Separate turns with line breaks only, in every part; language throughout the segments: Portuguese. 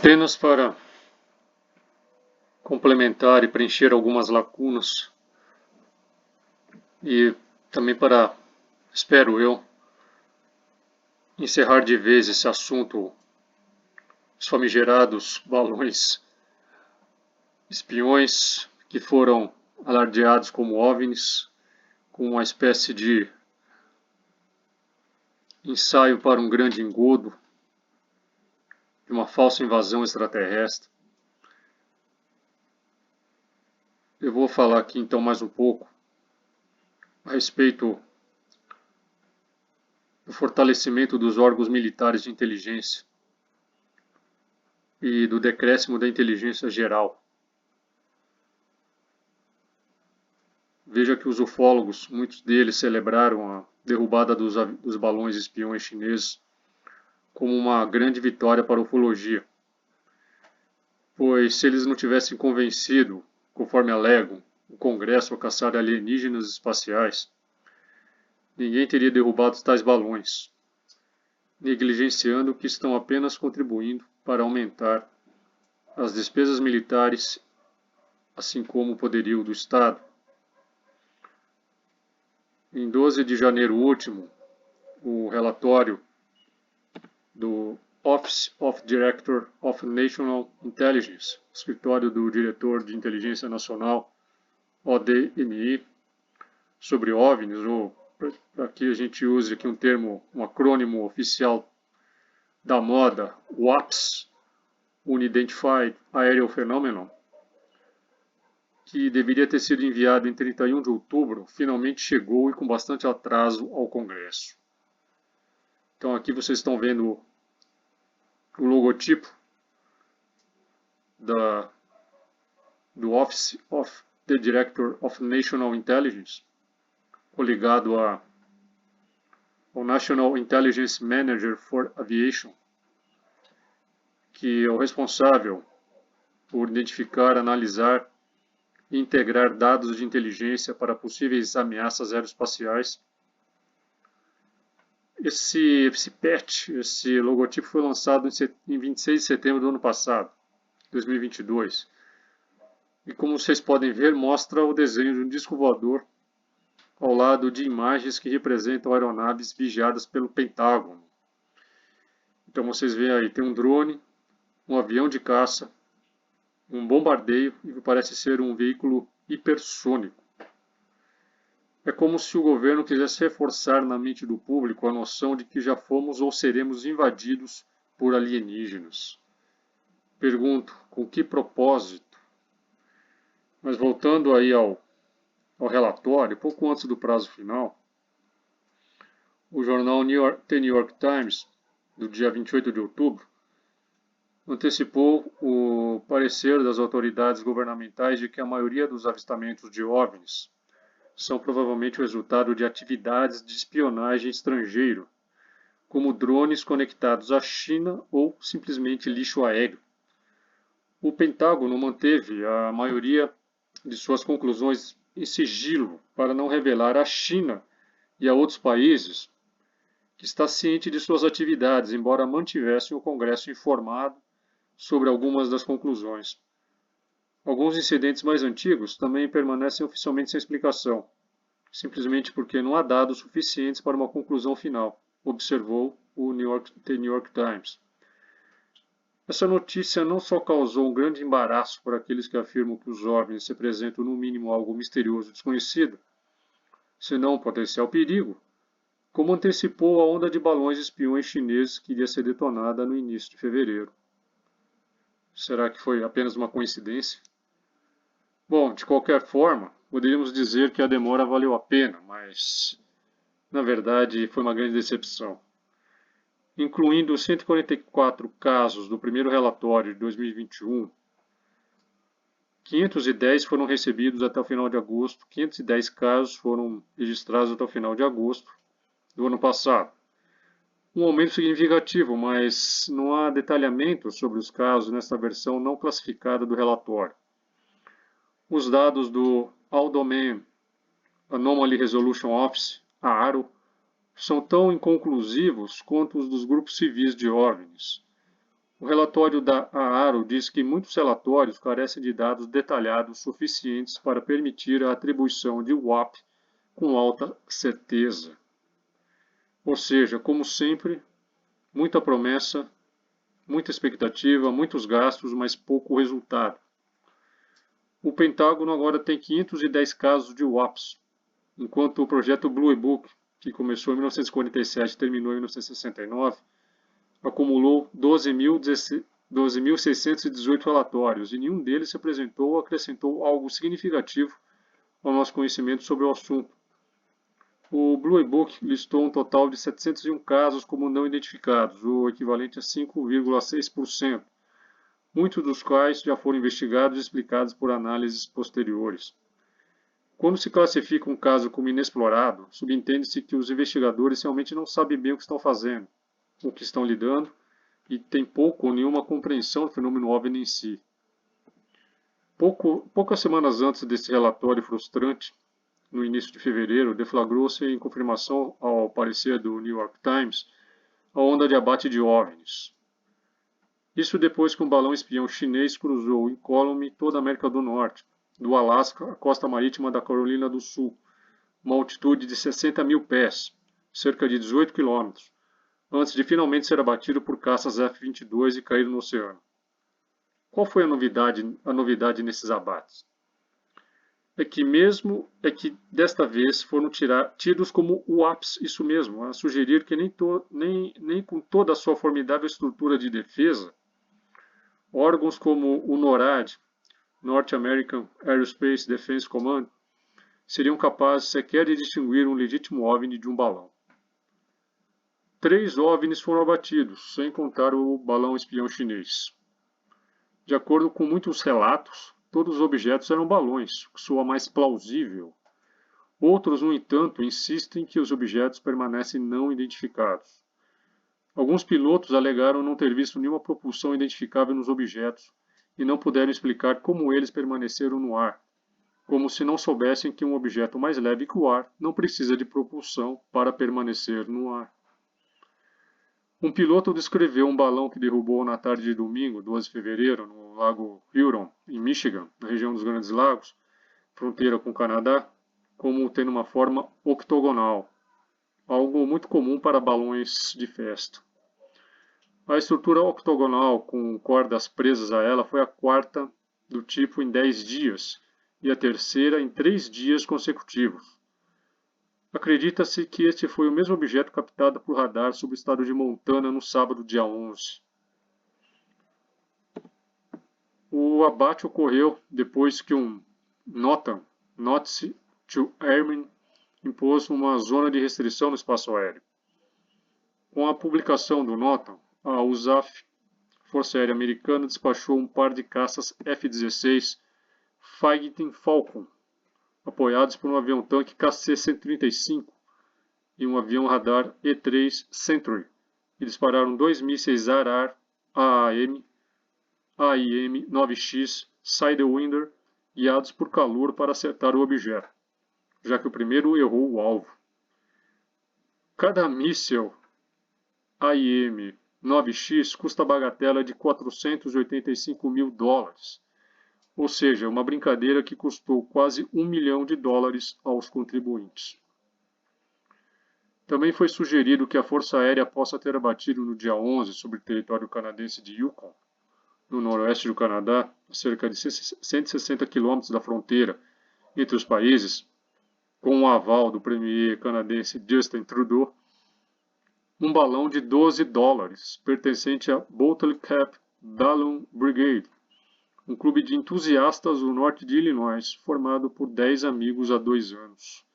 Apenas para complementar e preencher algumas lacunas e também para, espero eu, encerrar de vez esse assunto, os famigerados balões espiões que foram alardeados como OVNIs, com uma espécie de ensaio para um grande engodo, de uma falsa invasão extraterrestre. Eu vou falar aqui então mais um pouco a respeito do fortalecimento dos órgãos militares de inteligência e do decréscimo da inteligência geral. Veja que os ufólogos, muitos deles celebraram a derrubada dos balões espiões chineses como uma grande vitória para a ufologia, pois se eles não tivessem convencido, conforme alegam, o Congresso a caçar alienígenas espaciais, ninguém teria derrubado tais balões, negligenciando que estão apenas contribuindo para aumentar as despesas militares, assim como o poderio do Estado. Em 12 de janeiro último, o relatório do Office of Director of National Intelligence, escritório do Diretor de Inteligência Nacional, ODNI, sobre OVNIs, ou para que a gente use aqui um termo, um acrônimo oficial da moda, UAPS, Unidentified Aerial Phenomenon, que deveria ter sido enviado em 31 de outubro, finalmente chegou e com bastante atraso ao Congresso. Então aqui vocês estão vendo o logotipo do Office of the Director of National Intelligence, ligado ao National Intelligence Manager for Aviation, que é o responsável por identificar, analisar e integrar dados de inteligência para possíveis ameaças aeroespaciais. Esse patch, esse logotipo foi lançado em 26 de setembro do ano passado, 2022. E como vocês podem ver, mostra o desenho de um disco voador ao lado de imagens que representam aeronaves vigiadas pelo Pentágono. Então vocês veem aí, tem um drone, um avião de caça, um bombardeio e que parece ser um veículo hipersônico. É como se o governo quisesse reforçar na mente do público a noção de que já fomos ou seremos invadidos por alienígenas. Pergunto, com que propósito? Mas voltando aí ao relatório, pouco antes do prazo final, o jornal The New York Times, do dia 28 de outubro, antecipou o parecer das autoridades governamentais de que a maioria dos avistamentos de OVNIs são provavelmente o resultado de atividades de espionagem estrangeiro, como drones conectados à China ou simplesmente lixo aéreo. O Pentágono manteve a maioria de suas conclusões em sigilo para não revelar à China e a outros países que está ciente de suas atividades, embora mantivessem o Congresso informado sobre algumas das conclusões. Alguns incidentes mais antigos também permanecem oficialmente sem explicação, simplesmente porque não há dados suficientes para uma conclusão final, observou The New York Times. Essa notícia não só causou um grande embaraço por aqueles que afirmam que os OVNIs representam no mínimo algo misterioso e desconhecido, senão um potencial perigo, como antecipou a onda de balões espiões chineses que iria ser detonada no início de fevereiro. Será que foi apenas uma coincidência? Bom, de qualquer forma, poderíamos dizer que a demora valeu a pena, mas na verdade foi uma grande decepção. Incluindo 144 casos do primeiro relatório de 2021, 510 foram recebidos até o final de agosto, 510 casos foram registrados até o final de agosto do ano passado. Um aumento significativo, mas não há detalhamento sobre os casos nesta versão não classificada do relatório. Os dados do All Domain Anomaly Resolution Office,, são tão inconclusivos quanto os dos grupos civis de OVNIs. O relatório da AARO diz que muitos relatórios carecem de dados detalhados suficientes para permitir a atribuição de WAP com alta certeza. Ou seja, como sempre, muita promessa, muita expectativa, muitos gastos, mas pouco resultado. O Pentágono agora tem 510 casos de WAPs, enquanto o projeto Blue Book, que começou em 1947 e terminou em 1969, acumulou 12.618 relatórios e nenhum deles se apresentou ou acrescentou algo significativo ao nosso conhecimento sobre o assunto. O Blue Book listou um total de 701 casos como não identificados, o equivalente a 5,6%, muitos dos quais já foram investigados e explicados por análises posteriores. Quando se classifica um caso como inexplorado, subentende-se que os investigadores realmente não sabem bem o que estão fazendo, o que estão lidando, e têm pouco ou nenhuma compreensão do fenômeno OVNI em si. Poucas semanas antes desse relatório frustrante, no início de fevereiro, deflagrou-se, em confirmação ao parecer do New York Times, a onda de abate de OVNIs. Isso depois que um balão espião chinês cruzou incólume toda a América do Norte, do Alasca à costa marítima da Carolina do Sul, uma altitude de 60 mil pés, cerca de 18 quilômetros, antes de finalmente ser abatido por caças F-22 e cair no oceano. Qual foi a novidade nesses abates? É que desta vez foram tidos como WAPs, isso mesmo, a sugerir que nem com toda a sua formidável estrutura de defesa, órgãos como o NORAD, North American Aerospace Defense Command, seriam capazes sequer de distinguir um legítimo OVNI de um balão. 3 OVNIs foram abatidos, sem contar o balão espião chinês. De acordo com muitos relatos, todos os objetos eram balões, o que soa mais plausível. Outros, no entanto, insistem que os objetos permanecem não identificados. Alguns pilotos alegaram não ter visto nenhuma propulsão identificável nos objetos e não puderam explicar como eles permaneceram no ar, como se não soubessem que um objeto mais leve que o ar não precisa de propulsão para permanecer no ar. Um piloto descreveu um balão que derrubou na tarde de domingo, 12 de fevereiro, no lago Huron, em Michigan, na região dos Grandes Lagos, fronteira com o Canadá, como tendo uma forma octogonal, algo muito comum para balões de festa. A estrutura octogonal com cordas presas a ela foi a quarta do tipo em 10 dias e a terceira em 3 dias consecutivos. Acredita-se que este foi o mesmo objeto captado por radar sobre o estado de Montana no sábado, dia 11. O abate ocorreu depois que um NOTAM, Notice to Airmen, impôs uma zona de restrição no espaço aéreo. Com a publicação do NOTAM, a USAF, Força Aérea Americana, despachou um par de caças F-16 Fighting Falcon, apoiados por um avião-tanque KC-135 e um avião radar E-3 Century, e dispararam 2 mísseis ARAR AIM-9X Sidewinder guiados por calor para acertar o objeto, já que o primeiro errou o alvo. Cada míssil AIM-9X custa a bagatela de $485 mil, ou seja, uma brincadeira que custou quase $1 milhão aos contribuintes. Também foi sugerido que a Força Aérea possa ter abatido no dia 11 sobre o território canadense de Yukon, no noroeste do Canadá, a cerca de 160 quilômetros da fronteira entre os países, com o aval do premier canadense Justin Trudeau, um balão de $12, pertencente à Bottle Cap Balloon Brigade, um clube de entusiastas do norte de Illinois, formado por 10 amigos há 2 anos.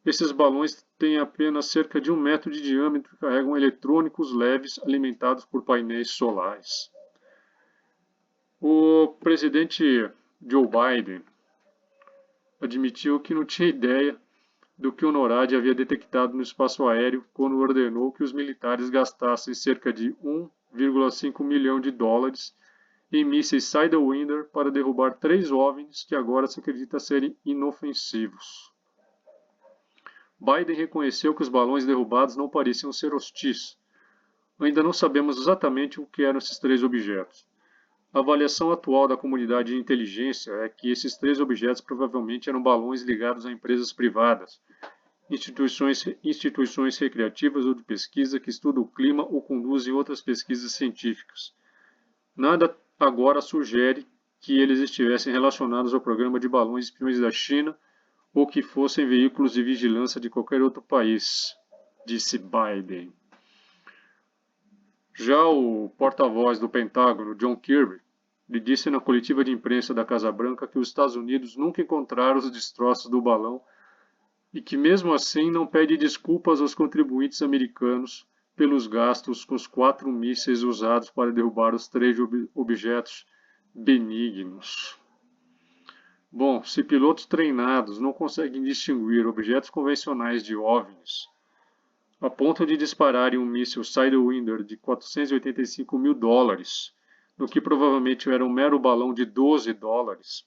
Esses balões têm apenas cerca de 1 metro de diâmetro e carregam eletrônicos leves alimentados por painéis solares. O presidente Joe Biden admitiu que não tinha ideia do que o NORAD havia detectado no espaço aéreo quando ordenou que os militares gastassem cerca de $1,5 milhão em mísseis Sidewinder para derrubar 3 OVNIs que agora se acredita serem inofensivos. Biden reconheceu que os balões derrubados não pareciam ser hostis. Ainda não sabemos exatamente o que eram esses 3 objetos. A avaliação atual da comunidade de inteligência é que esses 3 objetos provavelmente eram balões ligados a empresas privadas, instituições recreativas ou de pesquisa que estudam o clima ou conduzem outras pesquisas científicas. Nada agora sugere que eles estivessem relacionados ao programa de balões espiões da China ou que fossem veículos de vigilância de qualquer outro país, disse Biden. Já o porta-voz do Pentágono, John Kirby, lhe disse na coletiva de imprensa da Casa Branca que os Estados Unidos nunca encontraram os destroços do balão e que, mesmo assim, não pede desculpas aos contribuintes americanos pelos gastos com os 4 mísseis usados para derrubar os 3 objetos benignos. Bom, se pilotos treinados não conseguem distinguir objetos convencionais de OVNIs, a ponto de dispararem um míssil Sidewinder de $485 mil, no que provavelmente era um mero balão de $12,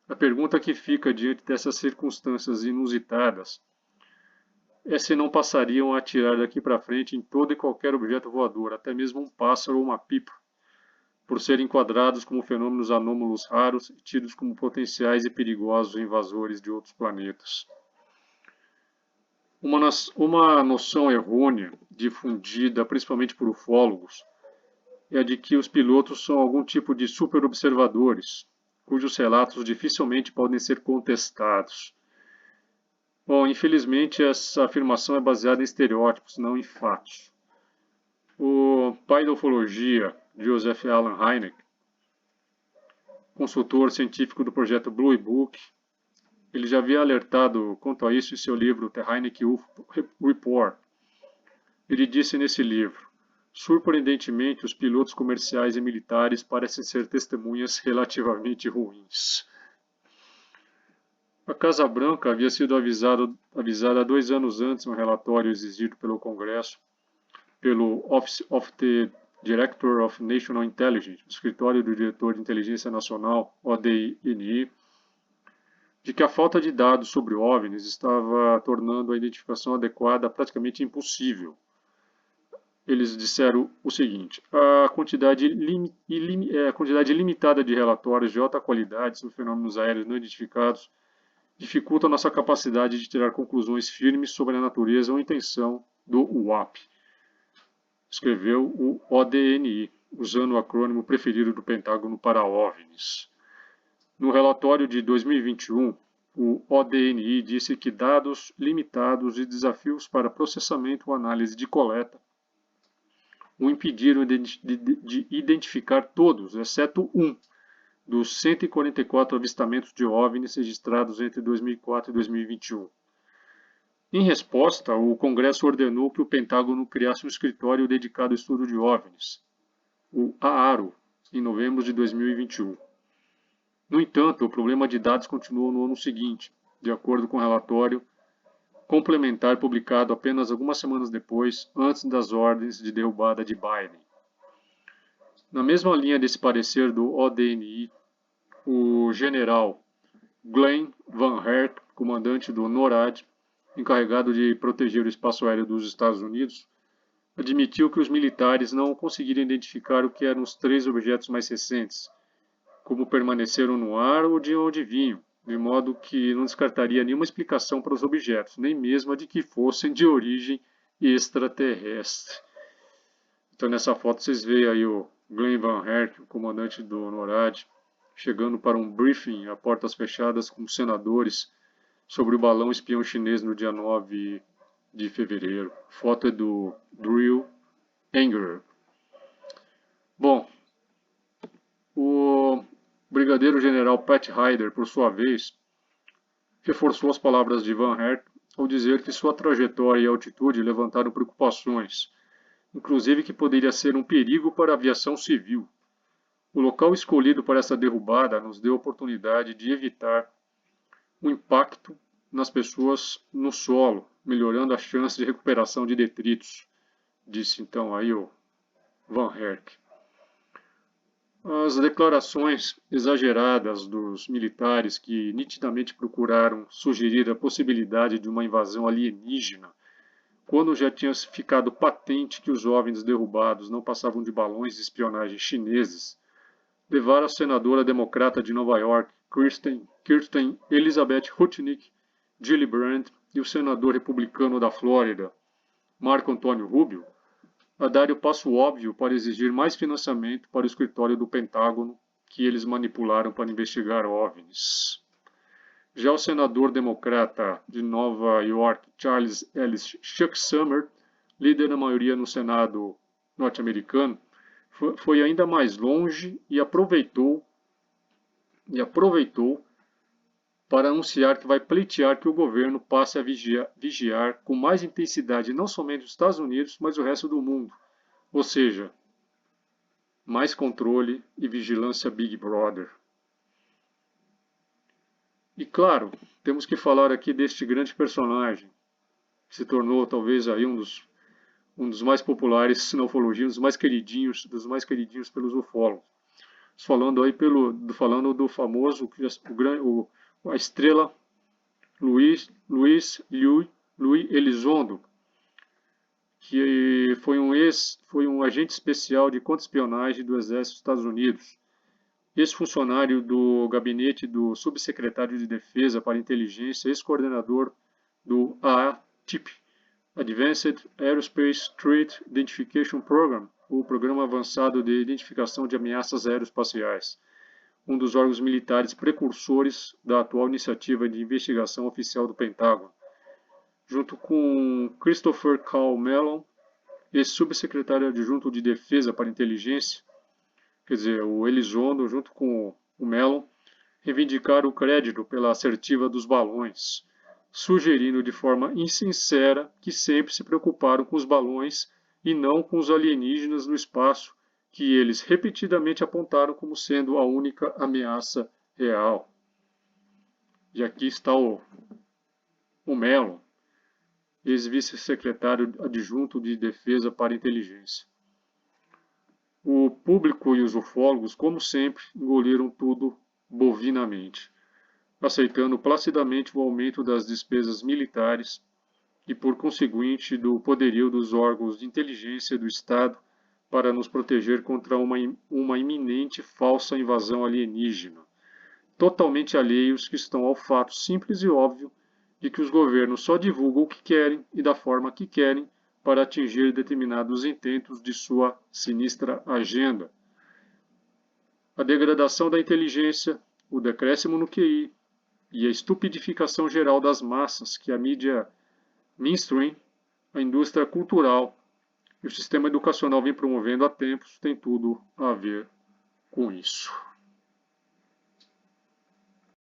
a pergunta que fica diante dessas circunstâncias inusitadas é se não passariam a atirar daqui para frente em todo e qualquer objeto voador, até mesmo um pássaro ou uma pipa, por serem enquadrados como fenômenos anômalos raros e tidos como potenciais e perigosos invasores de outros planetas. Uma noção errônea, difundida principalmente por ufólogos, é a de que os pilotos são algum tipo de superobservadores, cujos relatos dificilmente podem ser contestados. Bom, infelizmente essa afirmação é baseada em estereótipos, não em fatos. O pai da ufologia, Joseph Allen Hynek, consultor científico do projeto Blue Book, ele já havia alertado quanto a isso em seu livro The Hynek UFO Report. Ele disse nesse livro: surpreendentemente, os pilotos comerciais e militares parecem ser testemunhas relativamente ruins. A Casa Branca havia sido avisada 2 anos antes em um relatório exigido pelo Congresso, pelo Office of the Director of National Intelligence, o Escritório do Diretor de Inteligência Nacional, ODNI, de que a falta de dados sobre OVNIs estava tornando a identificação adequada praticamente impossível. Eles disseram o seguinte: a quantidade limitada de relatórios de alta qualidade sobre fenômenos aéreos não identificados dificulta nossa capacidade de tirar conclusões firmes sobre a natureza ou intenção do UAP, escreveu o ODNI, usando o acrônimo preferido do Pentágono para OVNIs. No relatório de 2021, o ODNI disse que dados limitados e desafios para processamento ou análise de coleta o impediram de identificar todos, exceto um, dos 144 avistamentos de OVNIs registrados entre 2004 e 2021. Em resposta, o Congresso ordenou que o Pentágono criasse um escritório dedicado ao estudo de OVNIs, o AARO, em novembro de 2021. No entanto, o problema de dados continuou no ano seguinte, de acordo com o relatório complementar publicado apenas algumas semanas depois, antes das ordens de derrubada de Biden. Na mesma linha desse parecer do ODNI, o general Glenn Van Herk, comandante do NORAD, encarregado de proteger o espaço aéreo dos Estados Unidos, admitiu que os militares não conseguiram identificar o que eram os 3 objetos mais recentes, como permaneceram no ar ou de onde vinham, de modo que não descartaria nenhuma explicação para os objetos, nem mesmo a de que fossem de origem extraterrestre. Então nessa foto vocês veem aí o Glenn Van Herk, o comandante do NORAD, chegando para um briefing a portas fechadas com senadores sobre o balão espião chinês no dia 9 de fevereiro. A foto é do Drew Anger. Bom, o brigadeiro general Pat Ryder, por sua vez, reforçou as palavras de Van Herk ao dizer que sua trajetória e altitude levantaram preocupações, inclusive que poderia ser um perigo para a aviação civil. O local escolhido para essa derrubada nos deu a oportunidade de evitar o impacto nas pessoas no solo, melhorando a chance de recuperação de detritos, disse então aí o Van Herk. As declarações exageradas dos militares que nitidamente procuraram sugerir a possibilidade de uma invasão alienígena quando já tinha ficado patente que os OVNIs derrubados não passavam de balões de espionagem chineses, levaram a senadora democrata de Nova York, Kirsten Elizabeth Hutnick Gillibrand, e o senador republicano da Flórida, Marco Antônio Rubio, a dar o passo óbvio para exigir mais financiamento para o escritório do Pentágono que eles manipularam para investigar OVNIs. Já o senador democrata de Nova York, Charles Ellis Chuck Schumer, líder da maioria no Senado norte-americano, foi ainda mais longe e aproveitou para anunciar que vai pleitear que o governo passe a vigiar com mais intensidade não somente os Estados Unidos, mas o resto do mundo. Ou seja, mais controle e vigilância Big Brother. E claro, temos que falar aqui deste grande personagem, que se tornou talvez aí um dos mais populares na ufologia, dos mais queridinhos pelos ufólogos. Falando do famoso, a estrela Luiz Elizondo, que foi um agente especial de contra-espionagem do Exército dos Estados Unidos, ex-funcionário do gabinete do subsecretário de Defesa para Inteligência, ex-coordenador do AATIP, Advanced Aerospace Threat Identification Program, o Programa Avançado de Identificação de Ameaças Aeroespaciais, um dos órgãos militares precursores da atual iniciativa de investigação oficial do Pentágono, junto com Christopher Carl Mellon, ex-subsecretário adjunto de Defesa para Inteligência, quer dizer, o Elizondo, junto com o Mellon, reivindicaram o crédito pela assertiva dos balões, sugerindo de forma insincera que sempre se preocuparam com os balões e não com os alienígenas no espaço, que eles repetidamente apontaram como sendo a única ameaça real. E aqui está o Mellon, ex-vice-secretário adjunto de Defesa para Inteligência. O público e os ufólogos, como sempre, engoliram tudo bovinamente, aceitando placidamente o aumento das despesas militares e, por conseguinte, do poderio dos órgãos de inteligência do Estado para nos proteger contra uma iminente falsa invasão alienígena, totalmente alheios que estão ao fato simples e óbvio de que os governos só divulgam o que querem e da forma que querem para atingir determinados intentos de sua sinistra agenda. A degradação da inteligência, o decréscimo no QI e a estupidificação geral das massas que a mídia mainstream, a indústria cultural e o sistema educacional vem promovendo há tempos tem tudo a ver com isso.